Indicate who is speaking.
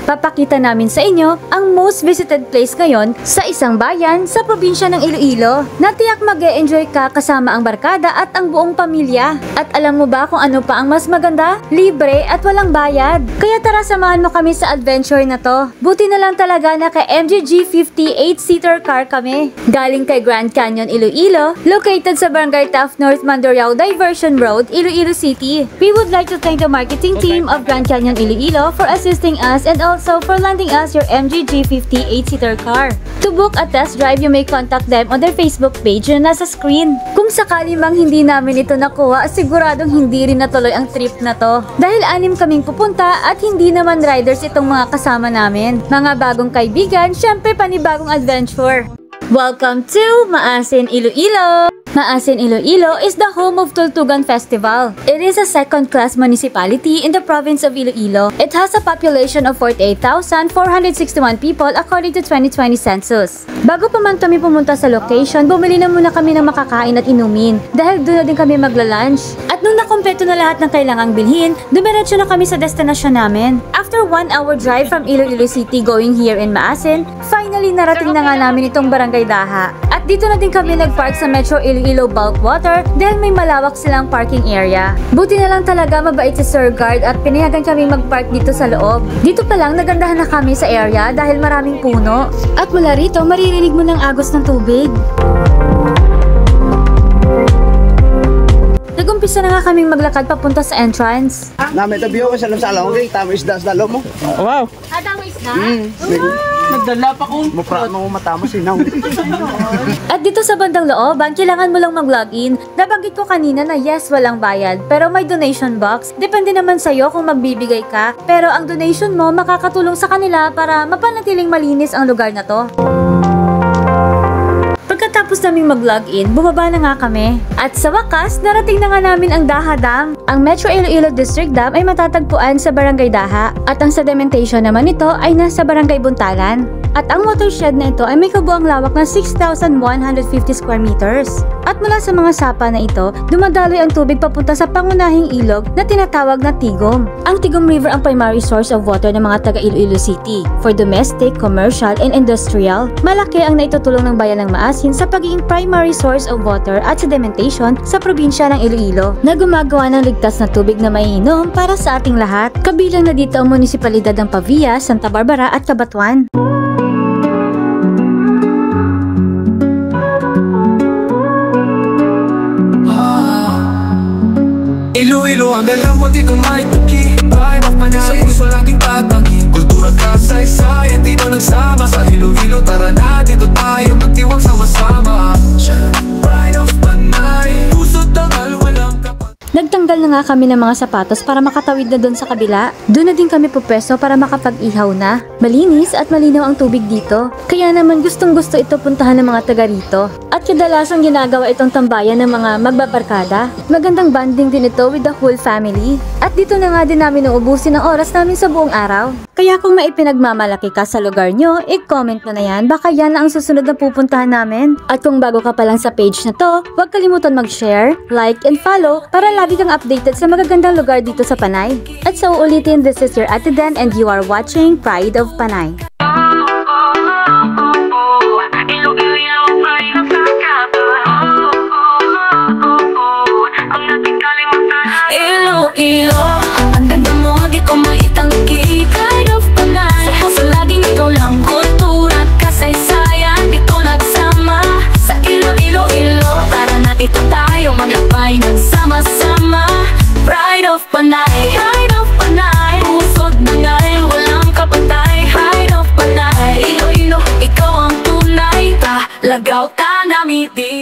Speaker 1: Papakita namin sa inyo ang most visited place ngayon sa isang bayan sa probinsya ng Iloilo na tiyak mag-e-enjoy ka kasama ang barkada at ang buong pamilya. At alam mo ba kung ano pa ang mas maganda? Libre at walang bayad. Kaya tara samahan mo kami sa adventure na to. Buti na lang talaga na kay MGG 50 8-seater car kami. Galing kay Grand Canyon, Iloilo, located sa Barangay Taft North, Mandurriao Diversion Road, Iloilo City. We would like to thank the marketing team of Grand Canyon, Iloilo for assisting us and also for lending us your MGG 50 8-seater car. To book a test drive, you may contact them on their Facebook page na nasa screen. Kung sakali mang hindi namin ito nakuha, siguradong hindi rin natuloy ang trip na to. Dahil 6 kaming pupunta at hindi naman riders itong mga kasama namin. Mga bagong kaibigan, syempre panibagong adventure. Welcome to Maasin, Iloilo! Maasin, Iloilo is the home of Tultugan Festival. It is a second-class municipality in the province of Iloilo. It has a population of 48,461 people according to 2020 census. Bago pa man kami pumunta sa location, bumili na muna kami ng makakain at inumin dahil doon na din kami magla-lunch. At nung nakumpleto na lahat ng kailangang bilhin, dumiretso na kami sa destinasyon namin. After 1-hour drive from Iloilo City going here in Maasin, finally narating na nga namin itong Barangay Daha. At dito na din kami nag-park sa Metro Iloilo Bulk Water dahil may malawak silang parking area. Buti na lang talaga mabait si Sir Guard at pinayagan kami mag-park dito sa loob. Dito pa lang nagandahan na kami sa area dahil maraming puno. At mula rito maririnig mo ng agos ng tubig. Nag-umpisa na nga kaming maglakad papunta sa entrance.
Speaker 2: Namin tabiyo ko sa lamsalong kay tama isda sa lalo mo.
Speaker 3: Wow.
Speaker 1: Tama isda?
Speaker 3: Nagdala pa ko.
Speaker 2: Mupra mo matama sinaw.
Speaker 1: At dito sa bandang looban, kailangan mo lang mag-login. Nabanggit ko kanina na yes, walang bayad, pero may donation box. Depende naman sa'yo kung magbibigay ka, pero ang donation mo makakatulong sa kanila para mapanatiling malinis ang lugar na to. Pagkatapos naming mag-login, bumaba na nga kami. At sa wakas, narating na nga namin ang Daha Dam. Ang Metro Iloilo District Dam ay matatagpuan sa Barangay Daha. At ang sedimentation naman nito ay nasa Barangay Buntalan. At ang watershed na ito ay may kabuang lawak na 6,150 square meters. At mula sa mga sapa na ito, dumadaloy ang tubig papunta sa pangunahing ilog na tinatawag na Tigom. Ang Tigom River ang primary source of water ng mga taga Iloilo City. For domestic, commercial, and industrial, malaki ang naitutulong ng bayan ng Maasin sa pagiging primary source of water at sedimentation sa probinsya ng Iloilo na gumagawa ng ligtas na tubig na maiinom para sa ating lahat. Kabilang na dito ang munisipalidad ng Pavia, Santa Barbara at Cabanatuan.
Speaker 4: Iloilo ang dalang mo di kong maituki. Bahay mapanay sa puso laging tatangin. Kultura kasaysayan dito nagsama. Sa Iloilo tara na dito tayo magtiwag sama-sama. Pride of Panay, puso't dangal walang kapag.
Speaker 1: Nagtanggal na nga kami ng mga sapatos para makatawid na doon sa kabila. Doon na din kami pupwesto para makapag-ihaw na. Malinis at malinaw ang tubig dito. Kaya naman gustong-gusto ito puntahan ng mga taga rito. At kadalasang ginagawa itong tambayan ng mga magbabarkada. Magandang bonding din ito with the whole family. At dito na nga din namin uubusin ang oras namin sa buong araw. Kaya kung maipinagmamalaki ka sa lugar nyo, i-comment mo na yan. Baka yan ang susunod na pupuntahan namin. At kung bago ka pa lang sa page na to, huwag kalimutan mag-share, like, and follow para lagi kang updated sa magagandang lugar dito sa Panay. At sa uulitin, this is your Ate Den and you are watching Pride of Panay.
Speaker 5: Iloilo, ang ganda mo, di ko maitanggi. Pride of Panay, sa puso laging ikaw lang. Kultura at kasaysayan, dito nagsama. Sa Iloilo, tara na dito tayo maglakbay ng sama-sama. Pride of Panay, Pride of Panay, pusod na ngay, walang kapatay. Pride of Panay, Iloilo, ikaw ang tunay. Talagaw ta namin di